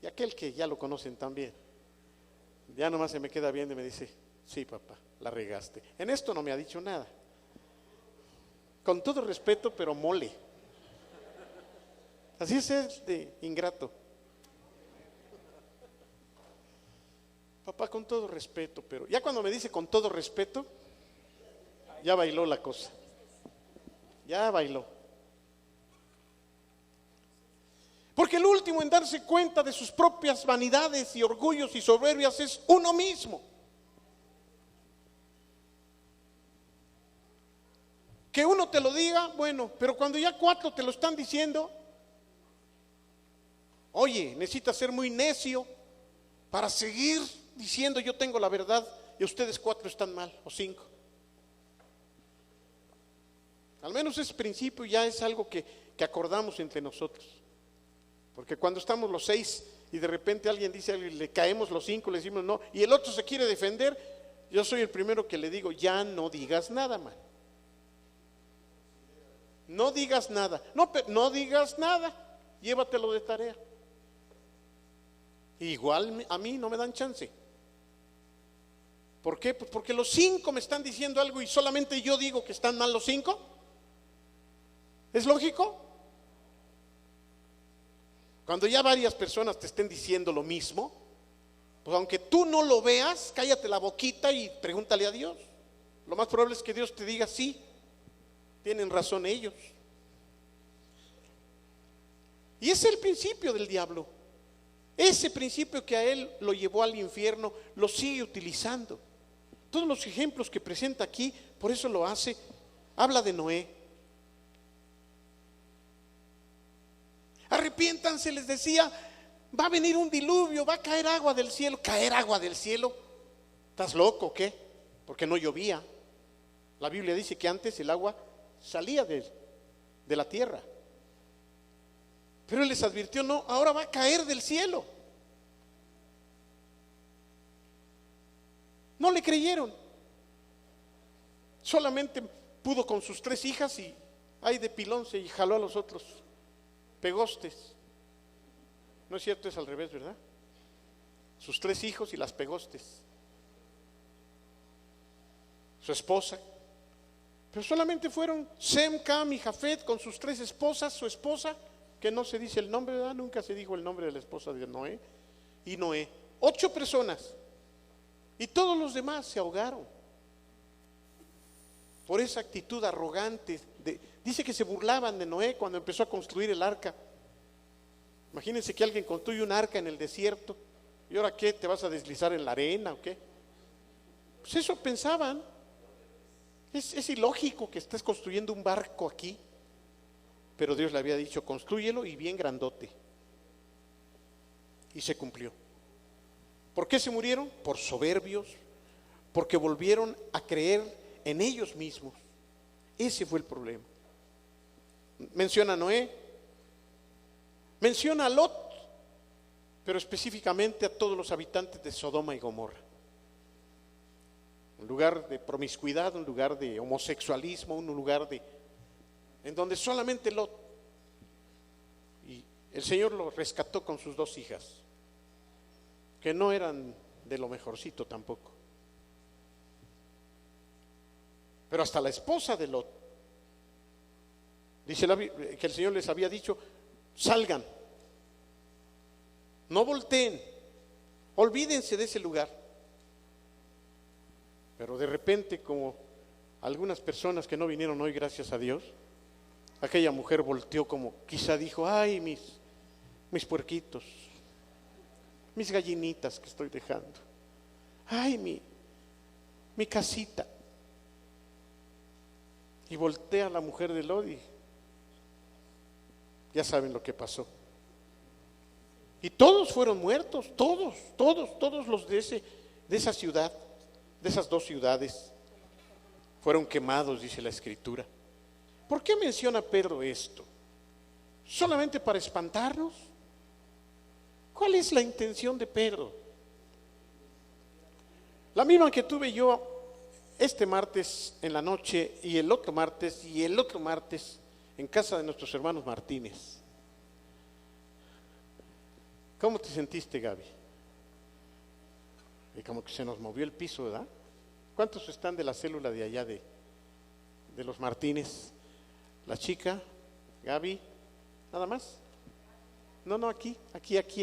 Y aquel que ya lo conocen también, ya nomás se me queda viendo y me dice, sí papá, la regaste. En esto no me ha dicho nada. Con todo respeto, pero mole. Así es de ingrato. Papá, con todo respeto, pero ya cuando me dice con todo respeto, ya bailó la cosa. Ya bailó. Porque el último en darse cuenta de sus propias vanidades y orgullos y soberbias es uno mismo. Que uno te lo diga, bueno, pero cuando ya 4 te lo están diciendo, oye, necesitas ser muy necio para seguir diciendo yo tengo la verdad y ustedes 4 están mal, o 5. Al menos ese principio ya es algo que acordamos entre nosotros. Porque cuando estamos los 6 y de repente alguien dice, le caemos los 5, le decimos no, y el otro se quiere defender, yo soy el primero que le digo, ya no digas nada, man. No digas nada, no digas nada, llévatelo de tarea. Igual a mí no me dan chance. ¿Por qué? Pues porque los 5 me están diciendo algo y solamente yo digo que están mal los 5. ¿Es lógico? Cuando ya varias personas te estén diciendo lo mismo, pues aunque tú no lo veas, cállate la boquita y pregúntale a Dios. Lo más probable es que Dios te diga sí, tienen razón ellos. Y ese es el principio del diablo. Ese principio que a él lo llevó al infierno, lo sigue utilizando. Todos los ejemplos que presenta aquí, por eso lo hace. Habla de Noé. Arrepiéntanse, les decía, va a venir un diluvio, va a caer agua del cielo. ¿Caer agua del cielo? ¿Estás loco o qué? Porque no llovía. La Biblia dice que antes el agua salía de la tierra. Pero él les advirtió, no, ahora va a caer del cielo. No le creyeron. Solamente pudo con sus 3 hijas y ay de pilón se jaló a los otros pegostes. No es cierto, es al revés, ¿verdad? Sus 3 hijos y las pegostes. Su esposa. Pero solamente fueron Sem, Cam y Jafet con sus 3 esposas, su esposa, que no se dice el nombre, ¿verdad? Nunca se dijo el nombre de la esposa de Noé. Y Noé. 8 personas. Y todos los demás se ahogaron. Por esa actitud arrogante. Dice que se burlaban de Noé cuando empezó a construir el arca. Imagínense que alguien construye un arca en el desierto. ¿Y ahora qué? ¿Te vas a deslizar en la arena o qué? Pues eso pensaban. Es ilógico que estés construyendo un barco aquí. Pero Dios le había dicho, constrúyelo y bien grandote. Y se cumplió. ¿Por qué se murieron? Por soberbios, porque volvieron a creer en ellos mismos. Ese fue el problema. Menciona a Noé, menciona a Lot, pero específicamente a todos los habitantes de Sodoma y Gomorra. Un lugar de promiscuidad, un lugar de homosexualismo, un lugar en donde solamente Lot. Y el Señor lo rescató con sus 2 hijas, que no eran de lo mejorcito tampoco. Pero hasta la esposa de Lot, dice que el Señor les había dicho, salgan, no volteen, olvídense de ese lugar. Pero de repente, como algunas personas que no vinieron hoy, gracias a Dios, aquella mujer volteó como quizá dijo, ay, mis puerquitos, mis gallinitas que estoy dejando, ay, mi casita. Y voltea la mujer de Lot y ya saben lo que pasó. Y todos fueron muertos, todos los de esa ciudad. de esas dos ciudades fueron quemados, dice la Escritura. ¿Por qué menciona Pedro esto? ¿Solamente para espantarnos? ¿Cuál es la intención de Pedro? La misma que tuve yo este martes en la noche y el otro martes en casa de nuestros hermanos Martínez. ¿Cómo te sentiste, Gaby? Y como que se nos movió el piso, ¿verdad? ¿Cuántos están de la célula de allá de los Martínez? La chica, Gaby, ¿nada más? No, aquí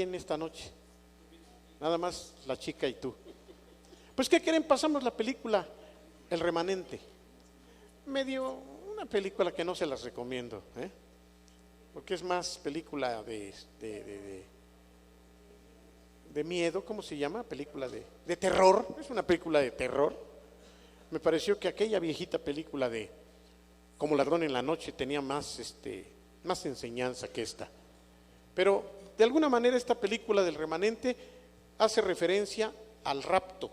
en esta noche. Nada más la chica y tú. Pues, ¿qué creen? Pasamos la película El Remanente. Medio una película que no se las recomiendo, porque es más película de miedo, ¿cómo se llama? Película de terror, es una película de terror. Me pareció que aquella viejita película de Como Ladrón en la Noche tenía más enseñanza que esta. Pero de alguna manera esta película del Remanente hace referencia al rapto,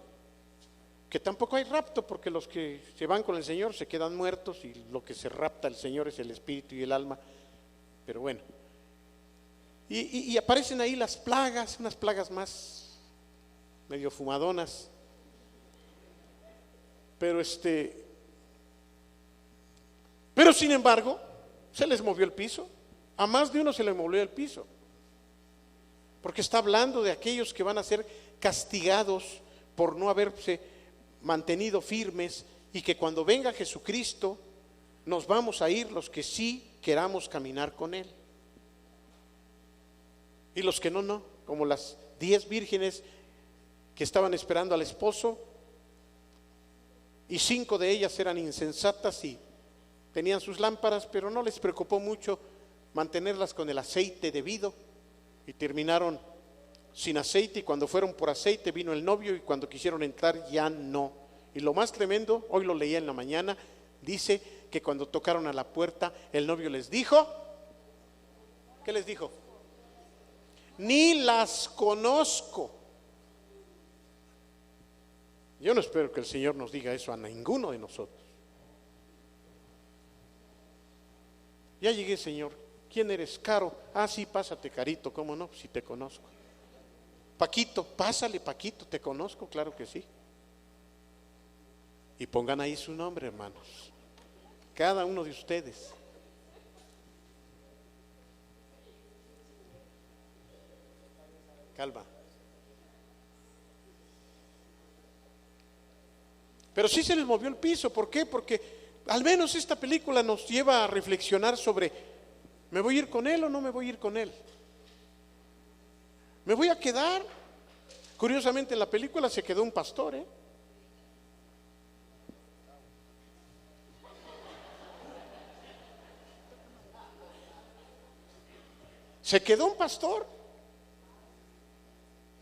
que tampoco hay rapto porque los que se van con el Señor se quedan muertos y lo que se rapta el Señor es el espíritu y el alma. Pero bueno, y aparecen ahí las plagas, unas plagas más medio fumadonas, pero sin embargo se les movió el piso, a más de uno se le movió el piso, porque está hablando de aquellos que van a ser castigados por no haberse mantenido firmes, y que cuando venga Jesucristo nos vamos a ir los que sí queramos caminar con Él, y los que no, como las 10 vírgenes que estaban esperando al esposo, y 5 de ellas eran insensatas y tenían sus lámparas, pero no les preocupó mucho mantenerlas con el aceite debido, y terminaron sin aceite, y cuando fueron por aceite vino el novio, y cuando quisieron entrar ya no. Y lo más tremendo, hoy lo leía en la mañana, dice que cuando tocaron a la puerta, el novio les dijo, ¿qué les dijo? Ni las conozco. Yo no espero que el Señor nos diga eso a ninguno de nosotros. Ya llegué, Señor. ¿Quién eres? Caro. Ah, sí, pásate, Carito. ¿Cómo no? Si te conozco. Paquito, pásale, Paquito, te conozco, claro que sí. Y pongan ahí su nombre, hermanos, cada uno de ustedes. Calma. Pero sí se les movió el piso. ¿Por qué? Porque al menos esta película nos lleva a reflexionar sobre, ¿me voy a ir con él o no me voy a ir con él? ¿Me voy a quedar? Curiosamente en la película se quedó un pastor, Se quedó un pastor.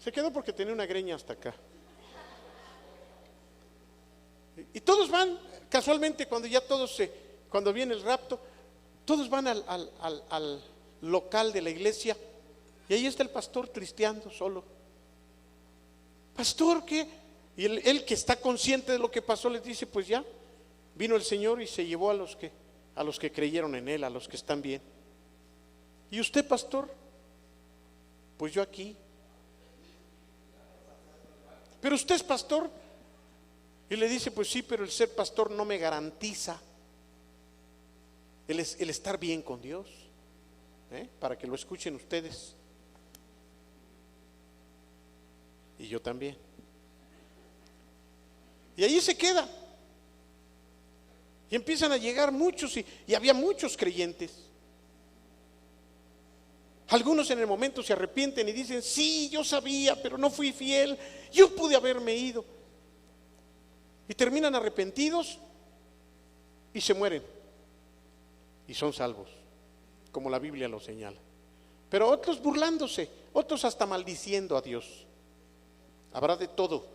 Se quedó porque tenía una greña hasta acá. Y todos van, casualmente cuando viene el rapto, todos van al local de la iglesia, y ahí está el pastor tristeando solo. Pastor, ¿qué? Y él que está consciente de lo que pasó les dice, pues ya, vino el Señor y se llevó a los que creyeron en Él, a los que están bien. ¿Y usted, pastor? Pues yo aquí. ¿Pero usted es pastor? Y le dice, pues sí, pero el ser pastor no me garantiza el estar bien con Dios, para que lo escuchen ustedes. Y yo también. Y ahí se queda. Y empiezan a llegar muchos, y había muchos creyentes. Algunos en el momento se arrepienten y dicen, sí, yo sabía, pero no fui fiel, yo pude haberme ido. Y terminan arrepentidos y se mueren. Y son salvos, como la Biblia lo señala. Pero otros burlándose, otros hasta maldiciendo a Dios. Habrá de todo.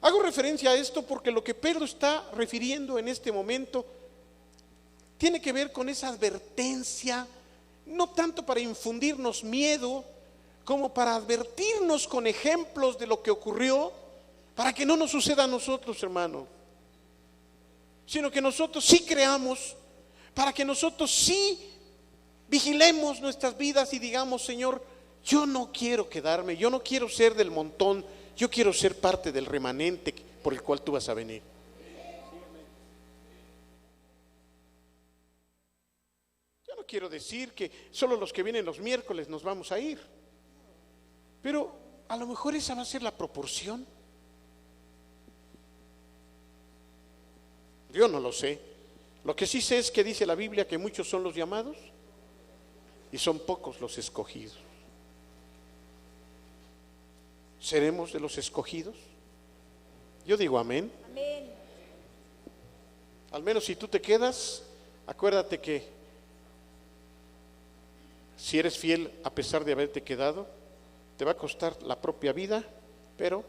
Hago referencia a esto porque lo que Pedro está refiriendo en este momento tiene que ver con esa advertencia, no tanto para infundirnos miedo, como para advertirnos con ejemplos de lo que ocurrió, para que no nos suceda a nosotros, hermano, sino que nosotros sí creamos, para que nosotros sí vigilemos nuestras vidas y digamos: Señor, yo no quiero quedarme, yo no quiero ser del montón, yo quiero ser parte del remanente por el cual tú vas a venir. Yo no quiero decir que solo los que vienen los miércoles nos vamos a ir, pero a lo mejor esa va a ser la proporción. Yo no lo sé. Lo que sí sé es que dice la Biblia que muchos son los llamados y son pocos los escogidos. ¿Seremos de los escogidos? Yo digo amén. Amén. Al menos si tú te quedas, acuérdate que si eres fiel a pesar de haberte quedado, te va a costar la propia vida, pero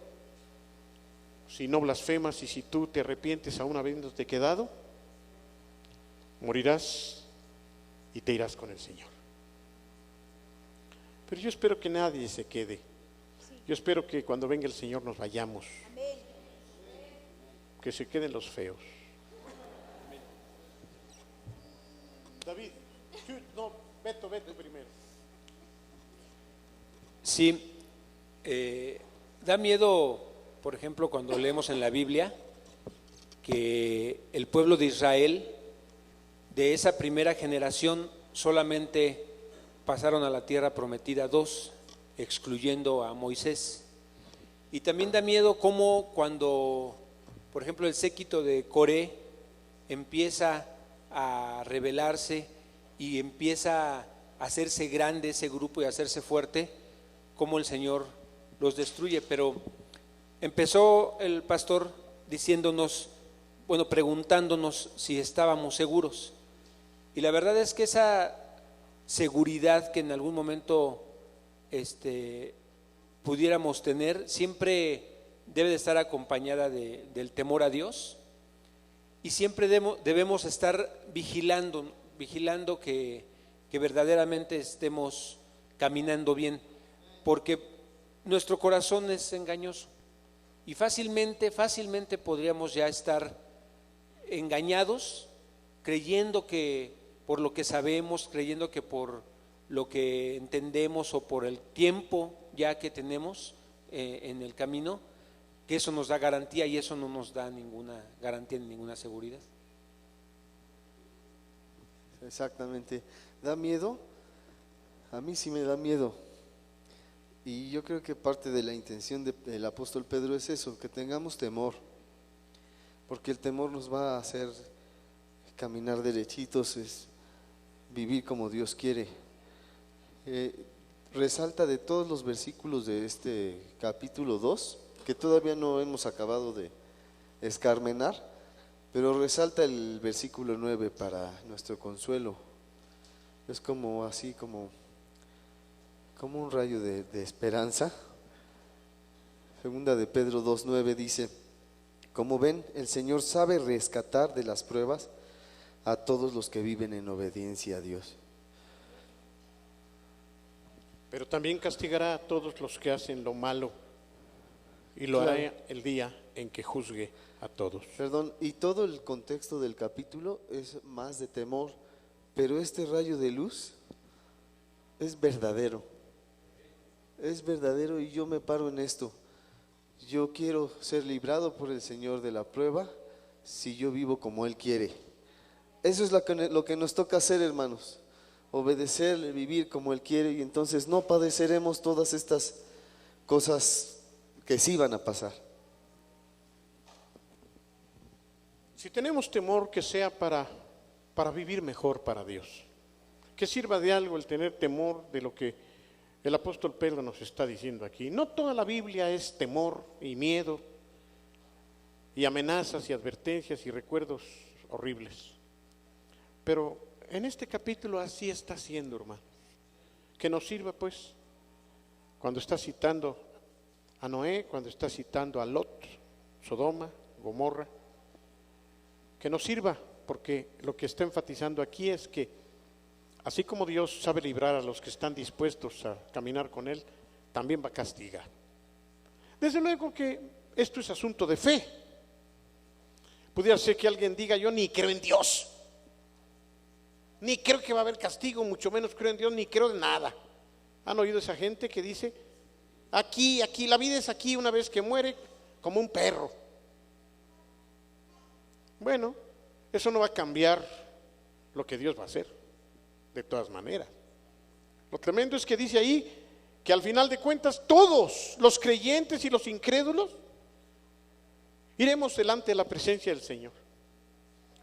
si no blasfemas y si tú te arrepientes aún habiéndote quedado, morirás y te irás con el Señor. Pero yo espero que nadie se quede. Yo espero que cuando venga el Señor nos vayamos. Amén. Que se queden los feos. David, no, Beto primero. Sí, da miedo, por ejemplo, cuando leemos en la Biblia que el pueblo de Israel, de esa primera generación, solamente pasaron a la tierra prometida 2, excluyendo a Moisés. Y también da miedo cómo cuando, por ejemplo, el séquito de Coré empieza a rebelarse y empieza a hacerse grande ese grupo y a hacerse fuerte, cómo el Señor los destruye. Pero empezó el pastor diciéndonos, bueno, preguntándonos si estábamos seguros. Y la verdad es que esa seguridad que en algún momento pudiéramos tener siempre debe de estar acompañada del temor a Dios, y siempre debemos estar vigilando que verdaderamente estemos caminando bien, porque nuestro corazón es engañoso y fácilmente podríamos ya estar engañados, creyendo que por lo que sabemos, creyendo que por lo que entendemos o por el tiempo ya que tenemos en el camino, que eso nos da garantía, y eso no nos da ninguna garantía ni ninguna seguridad. Exactamente. ¿Da miedo? A mí sí me da miedo. Y yo creo que parte de la intención del apóstol Pedro es eso, que tengamos temor, porque el temor nos va a hacer caminar derechitos, es vivir como Dios quiere. Resalta de todos los versículos de este capítulo 2, que todavía no hemos acabado de escarmenar, pero resalta el versículo 9 para nuestro consuelo. Es como así, como un rayo de esperanza. Segunda de Pedro 2:9 dice: como ven, el Señor sabe rescatar de las pruebas a todos los que viven en obediencia a Dios. Pero también castigará a todos los que hacen lo malo, y lo hará el día en que juzgue a todos. Perdón, y todo el contexto del capítulo es más de temor, pero este rayo de luz es verdadero. Es verdadero, y yo me paro en esto. Yo quiero ser librado por el Señor de la prueba si yo vivo como Él quiere. Eso es lo que nos toca hacer, hermanos. Obedecerle, vivir como Él quiere, y entonces no padeceremos todas estas cosas que sí van a pasar. Si tenemos temor, que sea para vivir mejor para Dios. Que sirva de algo el tener temor de lo que el apóstol Pedro nos está diciendo aquí. No toda la Biblia es temor y miedo y amenazas y advertencias y recuerdos horribles. Pero en este capítulo así está siendo, hermano. Que nos sirva, pues, cuando está citando a Noé, cuando está citando a Lot, Sodoma, Gomorra, que nos sirva, porque lo que está enfatizando aquí es que así como Dios sabe librar a los que están dispuestos a caminar con Él, también va a castigar. Desde luego que esto es asunto de fe. Pudiera ser que alguien diga: yo ni creo en Dios, ni creo que va a haber castigo, mucho menos creo en Dios, ni creo en nada. ¿Han oído esa gente que dice: aquí, la vida es aquí, una vez que muere, como un perro? Bueno, eso no va a cambiar lo que Dios va a hacer, de todas maneras. Lo tremendo es que dice ahí que al final de cuentas todos, los creyentes y los incrédulos, iremos delante de la presencia del Señor.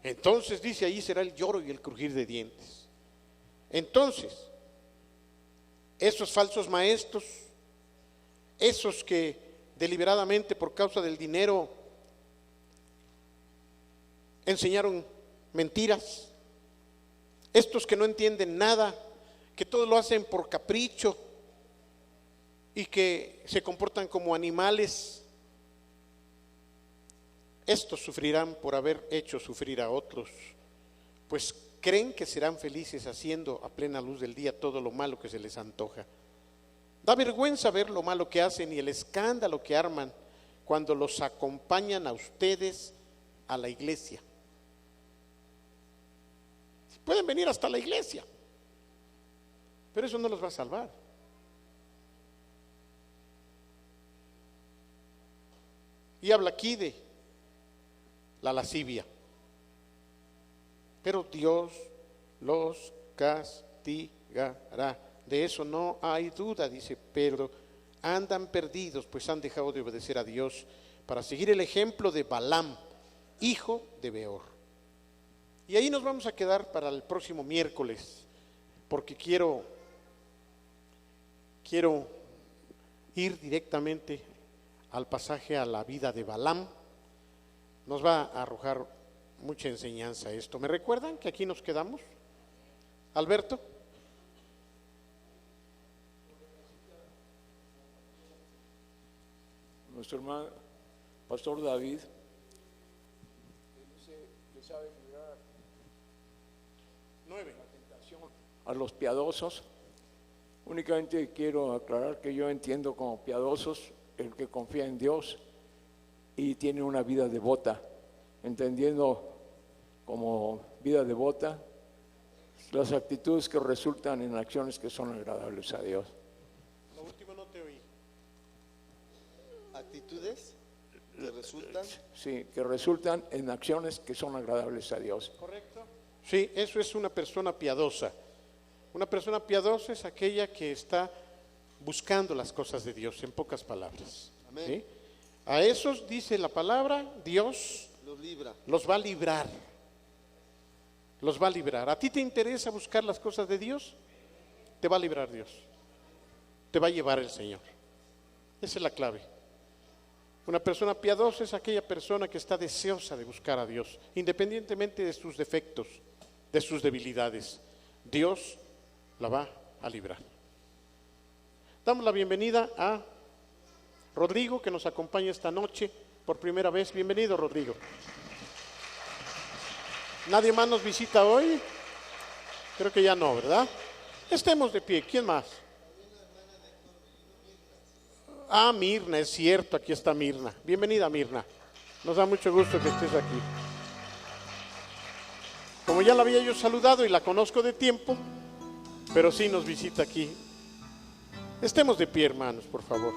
Entonces dice ahí, será el lloro y el crujir de dientes. Entonces, esos falsos maestros, esos que deliberadamente por causa del dinero enseñaron mentiras, estos que no entienden nada, que todo lo hacen por capricho y que se comportan como animales, estos sufrirán por haber hecho sufrir a otros, pues creen que serán felices haciendo a plena luz del día todo lo malo que se les antoja. Da vergüenza ver lo malo que hacen y el escándalo que arman cuando los acompañan a ustedes a la iglesia. Pueden venir hasta la iglesia, pero eso no los va a salvar. Y habla aquí de la lascivia. Pero Dios los castigará. De eso no hay duda, dice, pero andan perdidos, pues han dejado de obedecer a Dios para seguir el ejemplo de Balaam, hijo de Beor. Y ahí nos vamos a quedar para el próximo miércoles, porque quiero ir directamente al pasaje a la vida de Balaam. Nos va a arrojar mucha enseñanza esto. ¿Me recuerdan que aquí nos quedamos? Alberto. Nuestro hermano Pastor David dice que sabe librar 9. la tentación a los piadosos. Únicamente quiero aclarar que yo entiendo como piadosos el que confía en Dios y tiene una vida devota, entendiendo como vida devota las actitudes que resultan en acciones que son agradables a Dios. Lo último no te oí. ¿Actitudes que resultan? Sí, que resultan en acciones que son agradables a Dios. ¿Correcto? Sí, eso es una persona piadosa. Una persona piadosa es aquella que está buscando las cosas de Dios, en pocas palabras. Amén. ¿Sí? A esos, dice la palabra, Dios Los libra. los va a librar. Los va a librar. ¿A ti te interesa buscar las cosas de Dios? Te va a librar Dios. Te va a llevar el Señor. Esa es la clave. Una persona piadosa es aquella persona que está deseosa de buscar a Dios, independientemente de sus defectos, de sus debilidades. Dios la va a librar. Damos la bienvenida a Rodrigo, que nos acompaña esta noche por primera vez. Bienvenido, Rodrigo. ¿Nadie más nos visita hoy? Creo que ya no, ¿verdad? Estemos de pie. ¿Quién más? Ah, Mirna, es cierto, aquí está Mirna. Bienvenida, Mirna. Nos da mucho gusto que estés aquí. Como ya la había yo saludado y la conozco de tiempo, pero sí nos visita aquí. Estemos de pie, hermanos, por favor.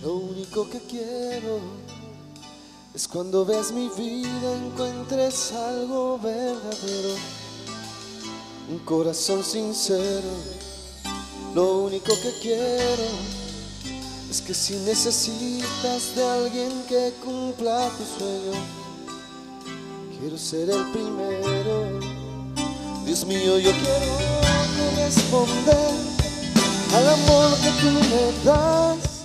Lo único que quiero es cuando veas mi vida encuentres algo verdadero, un corazón sincero. Lo único que quiero es que si necesitas de alguien que cumpla tu sueño, quiero ser el primero. Dios mío, yo quiero corresponder al amor que tú me das.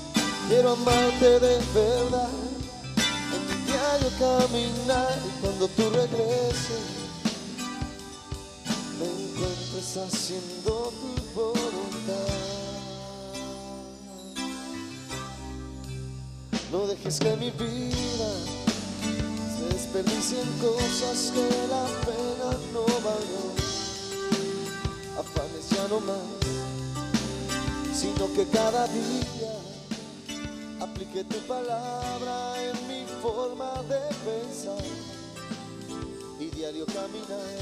Quiero amarte de verdad en mi diario caminar, y cuando tú regreses me encuentres haciendo tu voluntad. No dejes que mi vida se desperdicien cosas que la pena no valen. Afanes ya no más, sino que cada día aplique tu palabra en mi forma de pensar y diario caminar.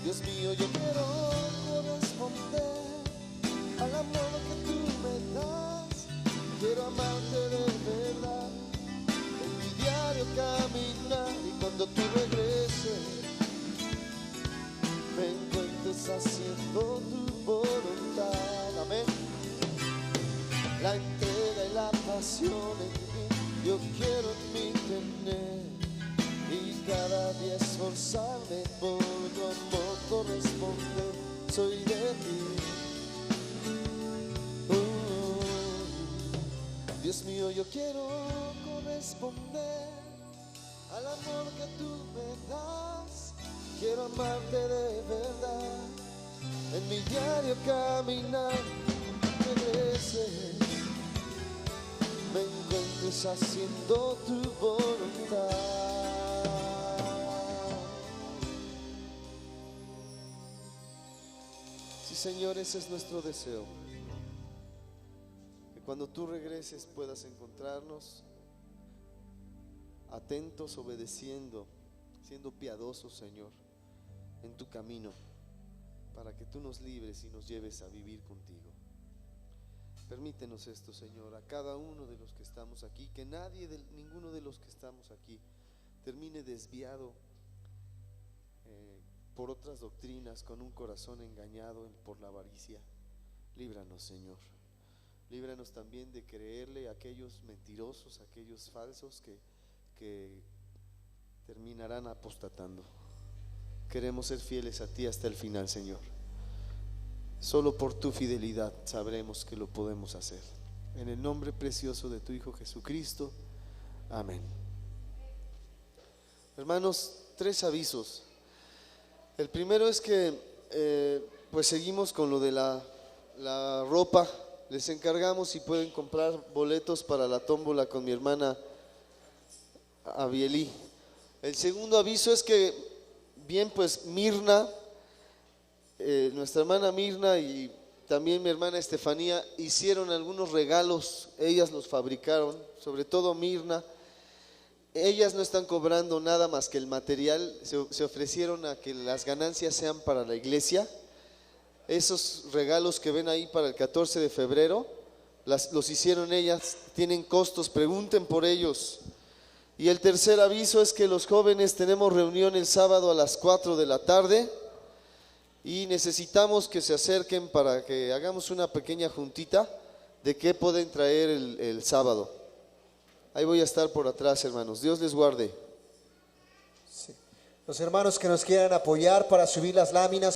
Dios mío, yo quiero corresponder al amor que tú me das. Quiero amarte de verdad, en mi diario caminar, y cuando tú regreses me encuentres haciendo tu voluntad. Amén. La entrega y la pasión en mí, yo quiero en mí tener, y cada día esforzarme por tu amor corresponder. Soy de ti. Dios mío, yo quiero corresponder al amor que tú me das. Quiero amarte de verdad, en mi diario caminar. Regreses, me encuentres haciendo tu voluntad. Sí, Señor, ese es nuestro deseo. Que cuando tú regreses puedas encontrarnos atentos, obedeciendo, siendo piadosos, Señor, en tu camino, para que tú nos libres y nos lleves a vivir contigo. Permítenos esto, Señor, a cada uno de los que estamos aquí, que ninguno de los que estamos aquí termine desviado por otras doctrinas, con un corazón engañado por la avaricia. Líbranos, Señor. Líbranos también de creerle a aquellos mentirosos, a aquellos falsos que terminarán apostatando. Queremos ser fieles a ti hasta el final, Señor. Solo por tu fidelidad sabremos que lo podemos hacer. En el nombre precioso de tu Hijo Jesucristo. Amén. Hermanos, 3 avisos. El primero es que pues seguimos con lo de la ropa. Les encargamos si pueden comprar boletos para la tómbola con mi hermana Abielí. El segundo aviso es que bien, pues Mirna, nuestra hermana Mirna y también mi hermana Estefanía hicieron algunos regalos. Ellas los fabricaron, sobre todo Mirna. Ellas no están cobrando nada más que el material. Se ofrecieron a que las ganancias sean para la iglesia. Esos regalos que ven ahí para el 14 de febrero los hicieron ellas, tienen costos, pregunten por ellos. Y el tercer aviso es que los jóvenes tenemos reunión el sábado a las 4 de la tarde y necesitamos que se acerquen para que hagamos una pequeña juntita de qué pueden traer el sábado. Ahí voy a estar por atrás, hermanos. Dios les guarde. Sí. Los hermanos que nos quieran apoyar para subir las láminas.